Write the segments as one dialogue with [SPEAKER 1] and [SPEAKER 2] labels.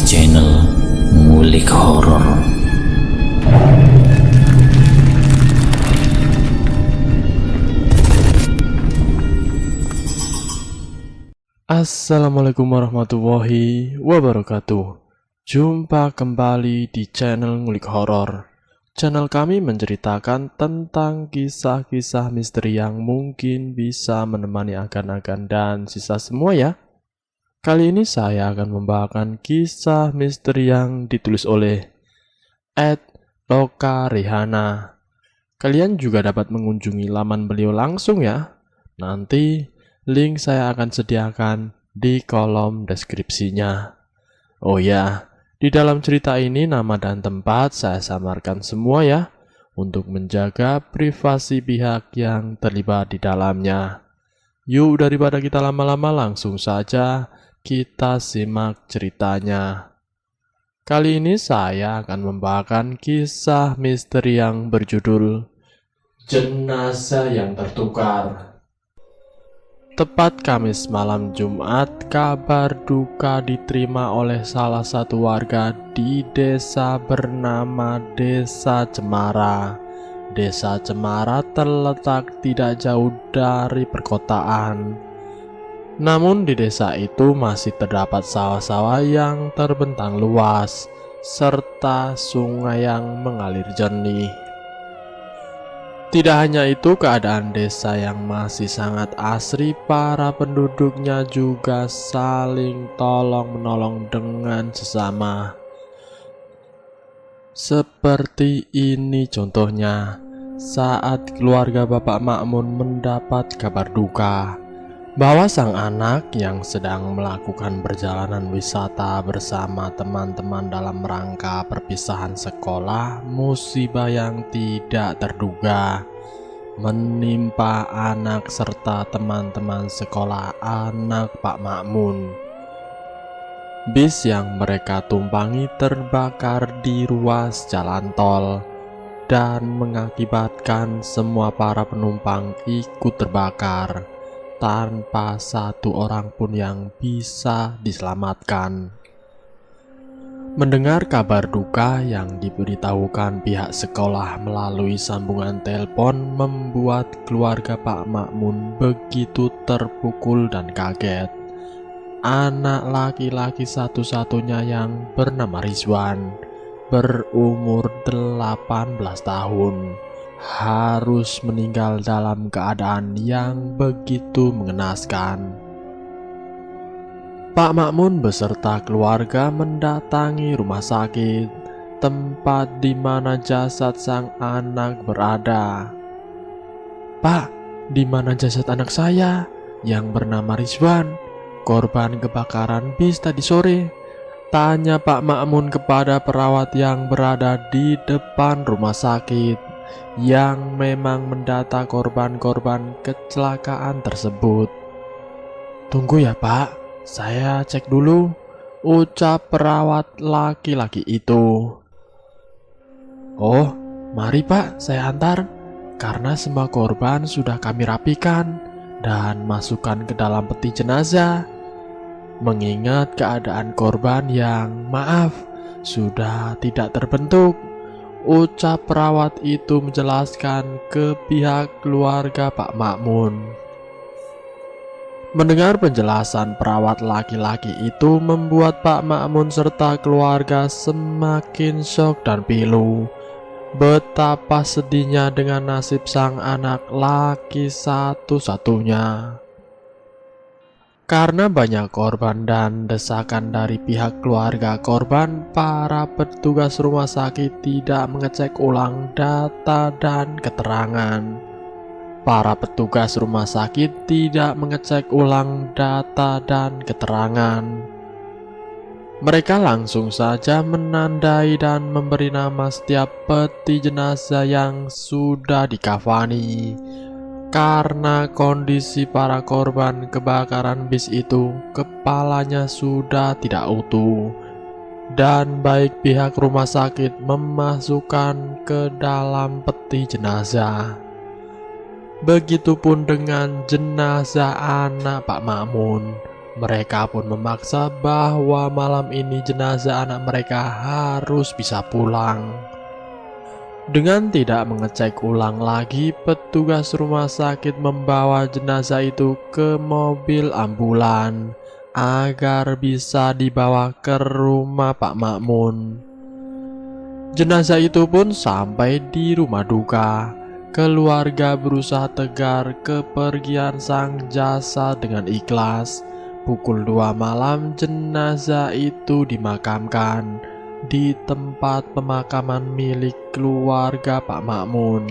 [SPEAKER 1] channel Ngulik Horor.
[SPEAKER 2] Assalamualaikum warahmatullahi wabarakatuh. Jumpa kembali di channel Ngulik Horor. Channel kami menceritakan tentang kisah-kisah misteri yang mungkin bisa menemani agan-agan dan sisa semua ya. Kali ini saya akan membawakan kisah misteri yang ditulis oleh @loka Rehana. Kalian juga dapat mengunjungi laman beliau langsung ya. Nanti link saya akan sediakan di kolom deskripsinya. Oh ya, di dalam cerita ini nama dan tempat saya samarkan semua ya, untuk menjaga privasi pihak yang terlibat di dalamnya. Yuk daripada kita lama-lama langsung saja kita simak ceritanya. Kali ini saya akan membawakan kisah misteri yang berjudul Jenazah yang Tertukar. Tepat Kamis malam Jumat, kabar duka diterima oleh salah satu warga di desa bernama Desa Cemara. Desa Cemara terletak tidak jauh dari perkotaan. Namun di desa itu masih terdapat sawah-sawah yang terbentang luas, serta sungai yang mengalir jernih. Tidak hanya itu, keadaan desa yang masih sangat asri, para penduduknya juga saling tolong-menolong dengan sesama. Seperti ini contohnya, saat keluarga Bapak Makmun mendapat kabar duka bahwa sang anak yang sedang melakukan perjalanan wisata bersama teman-teman dalam rangka perpisahan sekolah, musibah yang tidak terduga menimpa anak serta teman-teman sekolah anak Pak Makmun. Bis yang mereka tumpangi terbakar di ruas jalan tol dan mengakibatkan semua para penumpang ikut terbakar, tanpa satu orang pun yang bisa diselamatkan. Mendengar kabar duka yang diberitahukan pihak sekolah melalui sambungan telepon membuat keluarga Pak Makmun begitu terpukul dan kaget. Anak laki-laki satu-satunya yang bernama Rizwan, berumur 18 tahun, harus meninggal dalam keadaan yang begitu mengenaskan. Pak Makmun beserta keluarga mendatangi rumah sakit, tempat di mana jasad sang anak berada. "Pak, di mana jasad anak saya yang bernama Rizwan, korban kebakaran bis tadi sore?" tanya Pak Makmun kepada perawat yang berada di depan rumah sakit, yang memang mendata korban-korban kecelakaan tersebut. "Tunggu ya Pak, saya cek dulu," ucap perawat laki-laki itu. "Oh, mari Pak, saya antar, karena semua korban sudah kami rapikan dan masukkan ke dalam peti jenazah. Mengingat keadaan korban yang, maaf, sudah tidak terbentuk," ucap perawat itu menjelaskan ke pihak keluarga Pak Makmun. Mendengar penjelasan perawat laki-laki itu membuat Pak Makmun serta keluarga semakin syok dan pilu. Betapa sedihnya dengan nasib sang anak laki satu-satunya. Karena banyak korban dan desakan dari pihak keluarga korban, para petugas rumah sakit tidak mengecek ulang data dan keterangan. Para petugas rumah sakit tidak mengecek ulang data dan keterangan. Mereka langsung saja menandai dan memberi nama setiap peti jenazah yang sudah dikafani. Karena kondisi para korban kebakaran bis itu, kepalanya sudah tidak utuh, dan baik pihak rumah sakit memasukkan ke dalam peti jenazah. Begitupun dengan jenazah anak Pak Makmun. Mereka pun memaksa bahwa malam ini jenazah anak mereka harus bisa pulang. Dengan tidak mengecek ulang lagi, petugas rumah sakit membawa jenazah itu ke mobil ambulan agar bisa dibawa ke rumah Pak Makmun. Jenazah itu pun sampai di rumah duka. Keluarga berusaha tegar kepergian sang jasad dengan ikhlas. Pukul 2 malam jenazah itu dimakamkan di tempat pemakaman milik keluarga Pak Makmun.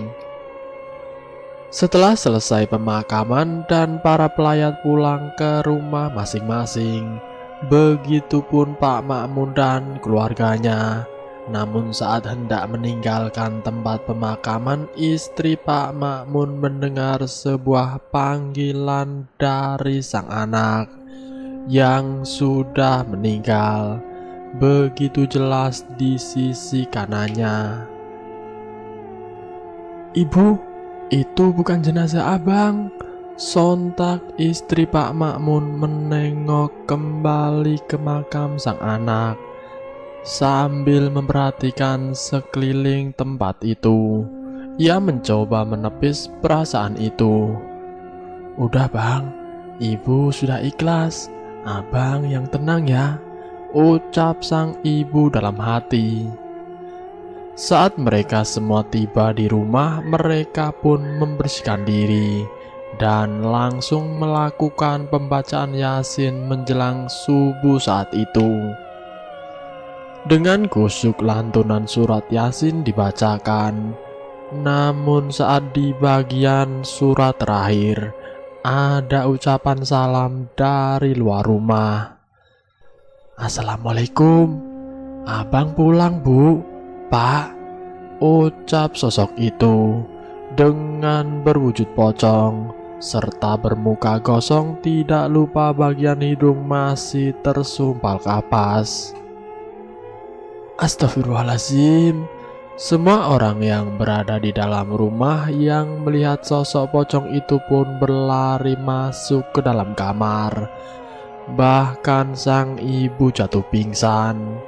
[SPEAKER 2] Setelah selesai pemakaman dan para pelayat pulang ke rumah masing-masing, begitupun Pak Makmun dan keluarganya. Namun saat hendak meninggalkan tempat pemakaman, istri Pak Makmun mendengar sebuah panggilan dari sang anak yang sudah meninggal, begitu jelas di sisi kanannya. "Ibu, itu bukan jenazah abang." Sontak istri Pak Makmun menengok kembali ke makam sang anak sambil memperhatikan sekeliling tempat itu. Ia mencoba menepis perasaan itu. "Udah bang, ibu sudah ikhlas. Abang yang tenang ya," ucap sang ibu dalam hati. Saat mereka semua tiba di rumah, mereka pun membersihkan diri dan langsung melakukan pembacaan Yasin menjelang subuh saat itu. Dengan khusyuk lantunan surat Yasin dibacakan. Namun saat di bagian surat terakhir, ada ucapan salam dari luar rumah. "Assalamualaikum, abang pulang bu, pak," ucap sosok itu dengan berwujud pocong serta bermuka gosong, tidak lupa bagian hidung masih tersumpal kapas. Astagfirullahaladzim. Semua orang yang berada di dalam rumah yang melihat sosok pocong itu pun berlari masuk ke dalam kamar. Bahkan sang ibu jatuh pingsan.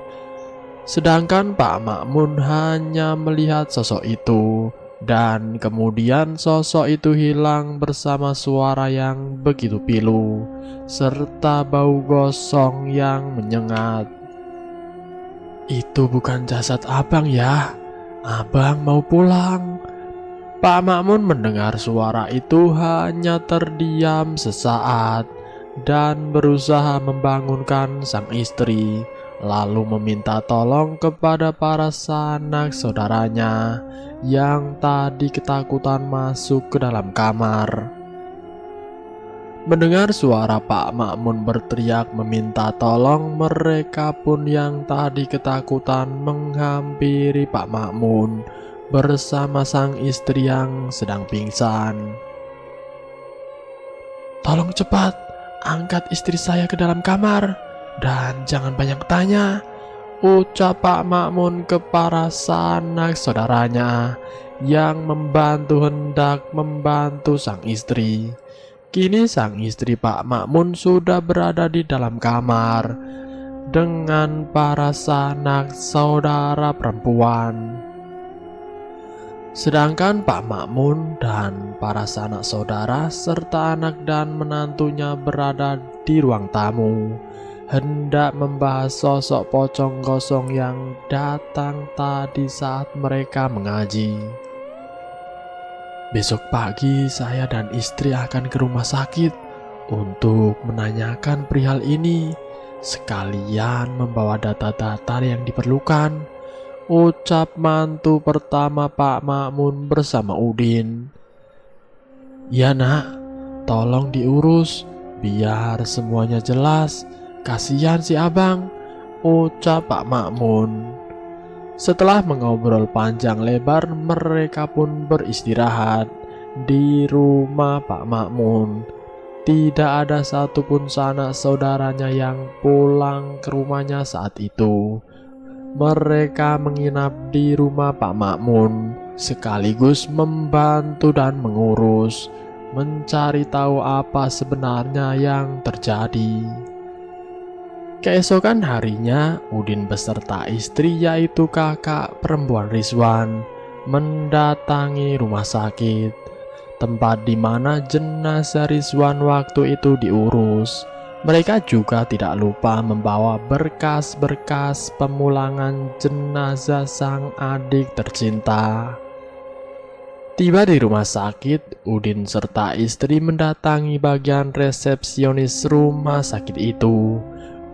[SPEAKER 2] Sedangkan Pak Makmun hanya melihat sosok itu, dan kemudian sosok itu hilang bersama suara yang begitu pilu serta bau gosong yang menyengat. "Itu bukan jasad abang ya, abang mau pulang." Pak Makmun mendengar suara itu hanya terdiam sesaat dan berusaha membangunkan sang istri, lalu meminta tolong kepada para sanak saudaranya yang tadi ketakutan masuk ke dalam kamar. Mendengar suara Pak Makmun berteriak meminta tolong, mereka pun yang tadi ketakutan menghampiri Pak Makmun bersama sang istri yang sedang pingsan. "Tolong cepat angkat istri saya ke dalam kamar dan jangan banyak tanya," ucap Pak Makmun ke para sanak saudaranya yang hendak membantu sang istri. Kini sang istri Pak Makmun sudah berada di dalam kamar dengan para sanak saudara perempuan. Sedangkan Pak Makmun dan para sanak saudara serta anak dan menantunya berada di ruang tamu, hendak membahas sosok pocong gosong yang datang tadi saat mereka mengaji. "Besok pagi saya dan istri akan ke rumah sakit untuk menanyakan perihal ini, sekalian membawa data-data yang diperlukan," ucap mantu pertama Pak Makmun bersama Udin. "Ya nak, tolong diurus biar semuanya jelas, kasihan si abang," ucap Pak Makmun. Setelah mengobrol panjang lebar, mereka pun beristirahat di rumah Pak Makmun. Tidak ada satupun sanak saudaranya yang pulang ke rumahnya saat itu. Mereka menginap di rumah Pak Makmun sekaligus membantu dan mengurus. mencari tahu apa sebenarnya yang terjadi. Keesokan harinya, Udin beserta istri yaitu kakak perempuan Rizwan mendatangi rumah sakit, tempat di mana jenazah Rizwan waktu itu diurus. Mereka juga tidak lupa membawa berkas-berkas pemulangan jenazah sang adik tercinta. Tiba di rumah sakit, Udin serta istri mendatangi bagian resepsionis rumah sakit itu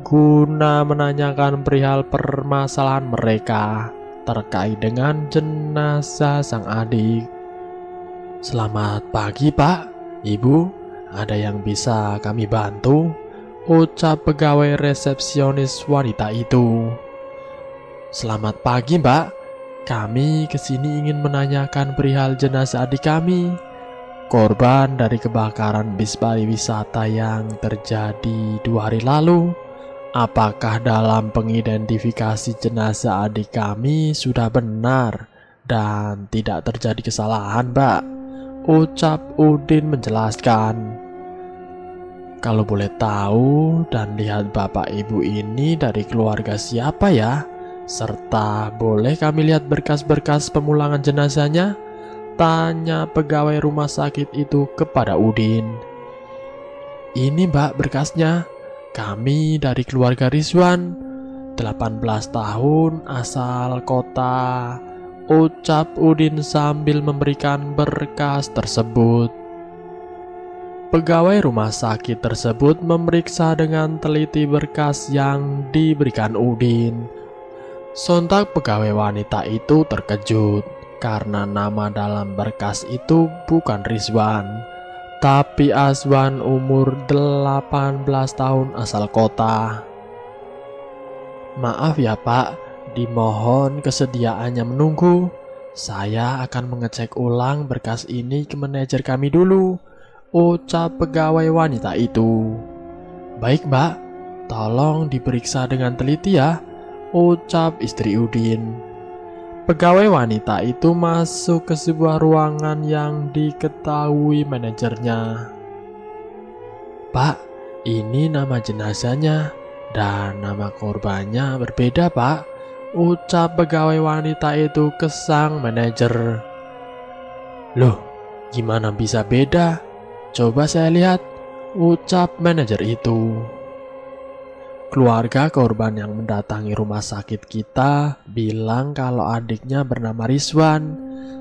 [SPEAKER 2] guna menanyakan perihal permasalahan mereka terkait dengan jenazah sang adik. "Selamat pagi, Pak, Ibu. Ada yang bisa kami bantu?" ucap pegawai resepsionis wanita itu. "Selamat pagi, Mbak. Kami kesini ingin menanyakan perihal jenazah adik kami, korban dari kebakaran bis pariwisata yang terjadi 2 hari lalu. Apakah dalam pengidentifikasi jenazah adik kami sudah benar dan tidak terjadi kesalahan, Mbak?" ucap Udin menjelaskan. "Kalau boleh tahu dan lihat Bapak Ibu ini dari keluarga siapa ya? Serta boleh kami lihat berkas-berkas pemulangan jenazahnya?" tanya pegawai rumah sakit itu kepada Udin. "Ini, Mbak, berkasnya. Kami dari keluarga Rizwan, 18 tahun, asal kota," ucap Udin sambil memberikan berkas tersebut. Pegawai rumah sakit tersebut memeriksa dengan teliti berkas yang diberikan Udin. Sontak pegawai wanita itu terkejut karena nama dalam berkas itu bukan Rizwan, tapi Azwan umur 18 tahun asal kota. "Maaf ya, Pak, dimohon kesediaannya menunggu. Saya akan mengecek ulang berkas ini ke manajer kami dulu," ucap pegawai wanita itu. "Baik, Mbak, tolong diperiksa dengan teliti ya," ucap istri Udin. Pegawai wanita itu masuk ke sebuah ruangan yang diketahui manajernya. "Pak, ini nama jenazahnya dan nama korbannya berbeda, Pak," ucap pegawai wanita itu ke sang manajer. "Loh, gimana bisa beda? Coba saya lihat," ucap manajer itu. Keluarga korban yang mendatangi rumah sakit kita bilang kalau adiknya bernama Rizwan,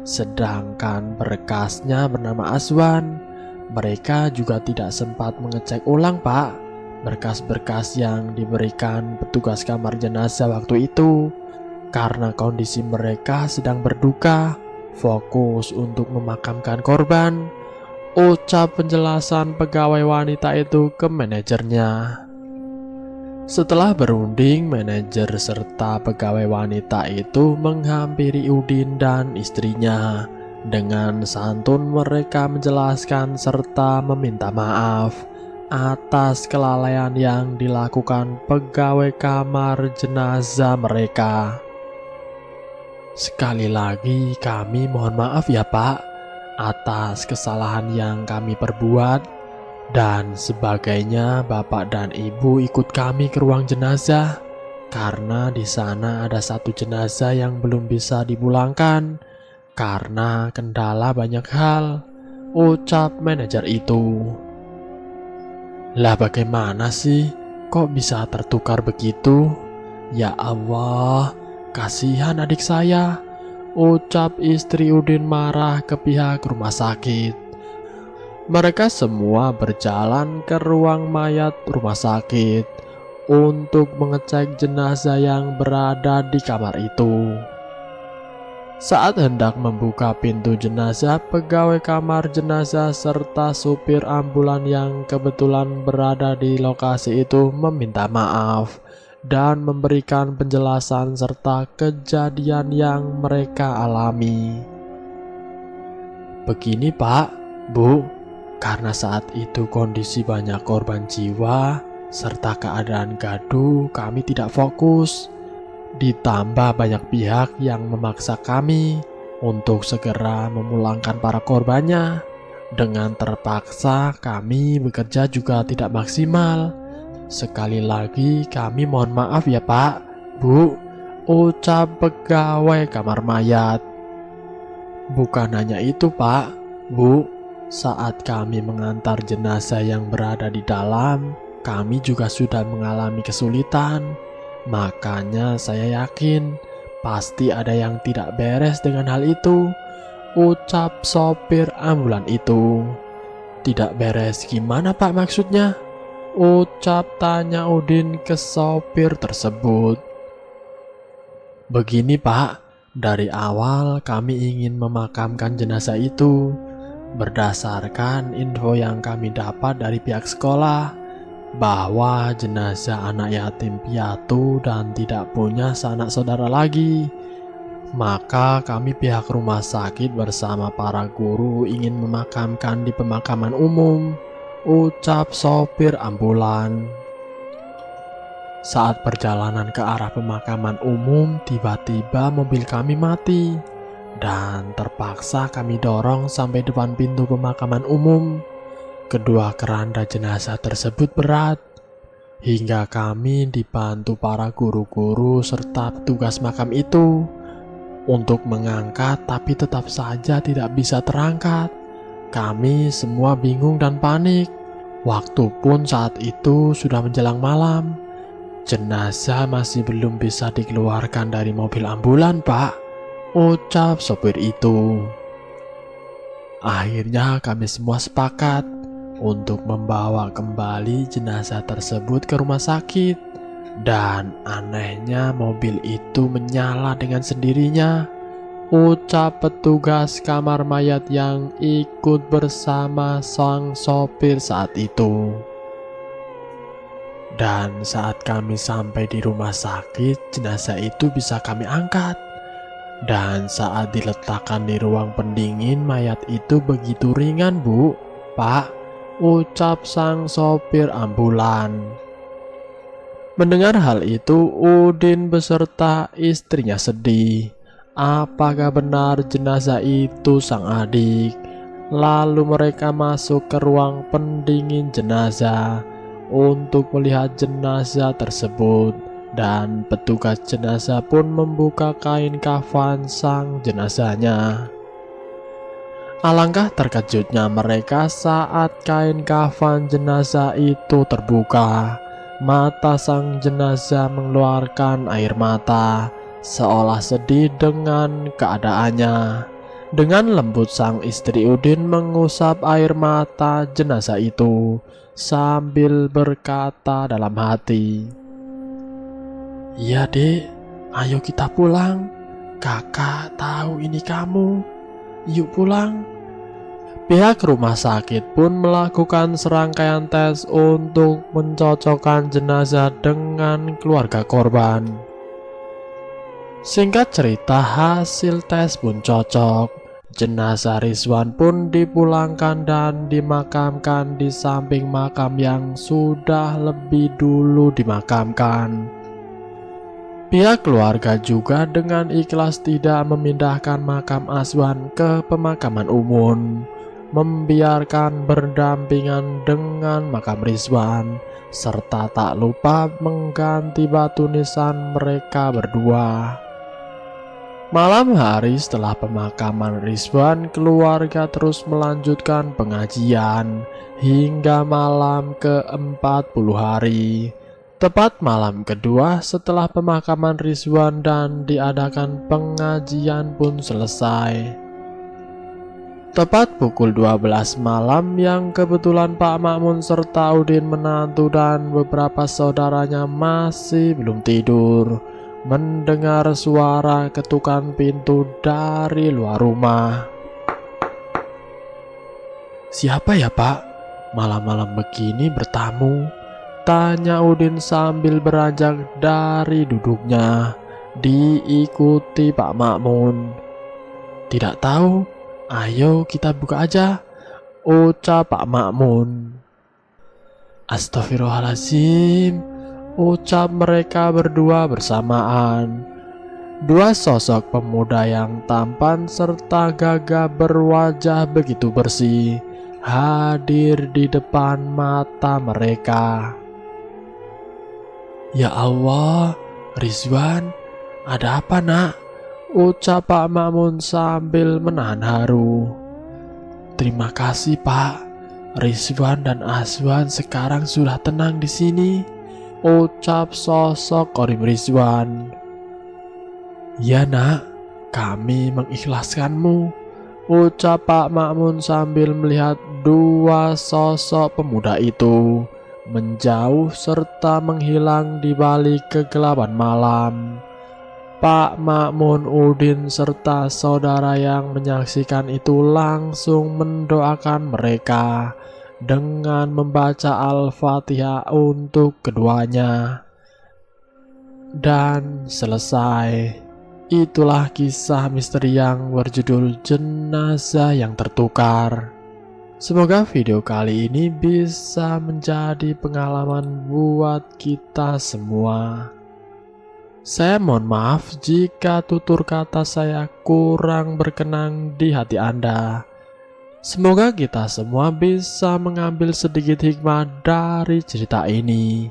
[SPEAKER 2] sedangkan berkasnya bernama Azwan. Mereka juga tidak sempat mengecek ulang, Pak, berkas-berkas yang diberikan petugas kamar jenazah waktu itu, karena kondisi mereka sedang berduka, fokus untuk memakamkan korban, ucap penjelasan pegawai wanita itu ke manajernya. Setelah berunding, manajer serta pegawai wanita itu menghampiri Udin dan istrinya. Dengan santun mereka menjelaskan serta meminta maaf atas kelalaian yang dilakukan pegawai kamar jenazah mereka. "Sekali lagi kami mohon maaf ya, Pak, atas kesalahan yang kami perbuat. Dan sebagainya, Bapak dan Ibu ikut kami ke ruang jenazah karena di sana ada 1 jenazah yang belum bisa dipulangkan karena kendala banyak hal," ucap manajer itu. "Lah bagaimana sih? Kok bisa tertukar begitu? Ya Allah, kasihan adik saya," ucap istri Udin marah ke pihak rumah sakit. Mereka semua berjalan ke ruang mayat rumah sakit untuk mengecek jenazah yang berada di kamar itu. Saat hendak membuka pintu jenazah, pegawai kamar jenazah serta supir ambulan yang kebetulan berada di lokasi itu meminta maaf dan memberikan penjelasan serta kejadian yang mereka alami. "Begini, Pak, Bu, karena saat itu kondisi banyak korban jiwa serta keadaan gaduh, kami tidak fokus. Ditambah banyak pihak yang memaksa kami untuk segera memulangkan para korbannya. Dengan terpaksa kami bekerja juga tidak maksimal. Sekali lagi kami mohon maaf ya Pak, Bu, ucap pegawai kamar mayat. Bukan hanya itu Pak, Bu, saat kami mengantar jenazah yang berada di dalam, kami juga sudah mengalami kesulitan. Makanya saya yakin pasti ada yang tidak beres dengan hal itu, ucap sopir ambulan itu. Tidak beres gimana Pak maksudnya? Ucap tanya Udin ke sopir tersebut. Begini Pak, dari awal kami ingin memakamkan jenazah itu. Berdasarkan info yang kami dapat dari pihak sekolah, bahwa jenazah anak yatim piatu dan tidak punya sanak saudara lagi. Maka kami pihak rumah sakit bersama para guru ingin memakamkan di pemakaman umum, ucap sopir ambulan. Saat perjalanan ke arah pemakaman umum, tiba-tiba mobil kami mati dan terpaksa kami dorong sampai depan pintu pemakaman umum. Kedua keranda jenazah tersebut berat, hingga kami dibantu para guru-guru serta petugas makam itu untuk mengangkat, tapi tetap saja tidak bisa terangkat. Kami semua bingung dan panik. Waktu pun saat itu sudah menjelang malam. Jenazah masih belum bisa dikeluarkan dari mobil ambulan, Pak, ucap sopir itu. Akhirnya kami semua sepakat untuk membawa kembali jenazah tersebut ke rumah sakit. Dan anehnya mobil itu menyala dengan sendirinya, ucap petugas kamar mayat yang ikut bersama sang sopir saat itu. Dan saat kami sampai di rumah sakit, jenazah itu bisa kami angkat. Dan saat diletakkan di ruang pendingin, mayat itu begitu ringan, Bu, Pak, ucap sang sopir ambulan. Mendengar hal itu, Udin beserta istrinya sedih. Apakah benar jenazah itu sang adik? Lalu mereka masuk ke ruang pendingin jenazah untuk melihat jenazah tersebut. Dan petugas jenazah pun membuka kain kafan sang jenazahnya. Alangkah terkejutnya mereka saat kain kafan jenazah itu terbuka. Mata sang jenazah mengeluarkan air mata, seolah sedih dengan keadaannya. Dengan lembut sang istri Udin mengusap air mata jenazah itu sambil berkata dalam hati, "Iya dek, ayo kita pulang. Kakak tahu ini kamu. Yuk pulang." Pihak rumah sakit pun melakukan serangkaian tes untuk mencocokkan jenazah dengan keluarga korban. Singkat cerita, hasil tes pun cocok. Jenazah Rizwan pun dipulangkan dan dimakamkan di samping makam yang sudah lebih dulu dimakamkan. Pihak keluarga juga dengan ikhlas tidak memindahkan makam Azwan ke pemakaman umum, membiarkan berdampingan dengan makam Rizwan, serta tak lupa mengganti batu nisan mereka berdua. Malam hari setelah pemakaman Rizwan, keluarga terus melanjutkan pengajian hingga malam ke-40 hari. Tepat malam kedua setelah pemakaman Rizwan dan diadakan pengajian pun selesai. Tepat pukul 12 malam yang kebetulan Pak Makmun serta Udin menantu dan beberapa saudaranya masih belum tidur, mendengar suara ketukan pintu dari luar rumah. "Siapa ya Pak? Malam-malam begini bertamu?" tanya Udin sambil beranjak dari duduknya, diikuti Pak Makmun. "Tidak tahu, ayo kita buka aja," ucap Pak Makmun. "Astagfirullahaladzim," ucap mereka berdua bersamaan. Dua sosok pemuda yang tampan serta gagah berwajah begitu bersih hadir di depan mata mereka. "Ya Allah, Rizwan, ada apa nak?" ucap Pak Ma'mun sambil menahan haru. "Terima kasih Pak, Rizwan dan Azwan sekarang sudah tenang di sini," ucap sosok Qorim Rizwan. "Ya nak, kami mengikhlaskanmu," ucap Pak Ma'mun sambil melihat dua sosok pemuda itu menjauh serta menghilang di balik kegelapan malam. Pak Ma'mun Udin serta saudara yang menyaksikan itu langsung mendoakan mereka dengan membaca Al-Fatihah untuk keduanya. Dan selesai. Itulah kisah misteri yang berjudul Jenazah yang Tertukar. Semoga video kali ini bisa menjadi pengalaman buat kita semua. Saya mohon maaf jika tutur kata saya kurang berkenan di hati Anda. Semoga kita semua bisa mengambil sedikit hikmah dari cerita ini.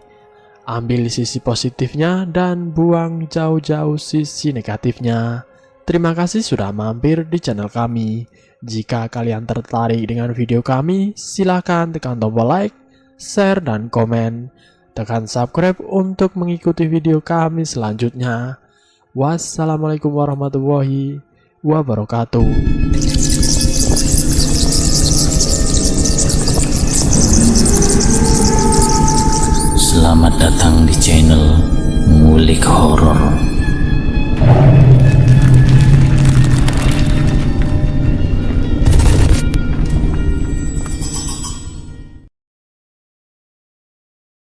[SPEAKER 2] Ambil sisi positifnya dan buang jauh-jauh sisi negatifnya. Terima kasih sudah mampir di channel kami. Jika kalian tertarik dengan video kami, silakan tekan tombol like, share, dan komen. Tekan subscribe untuk mengikuti video kami selanjutnya. Wassalamualaikum warahmatullahi wabarakatuh.
[SPEAKER 1] Selamat datang di channel Ngulik Horor.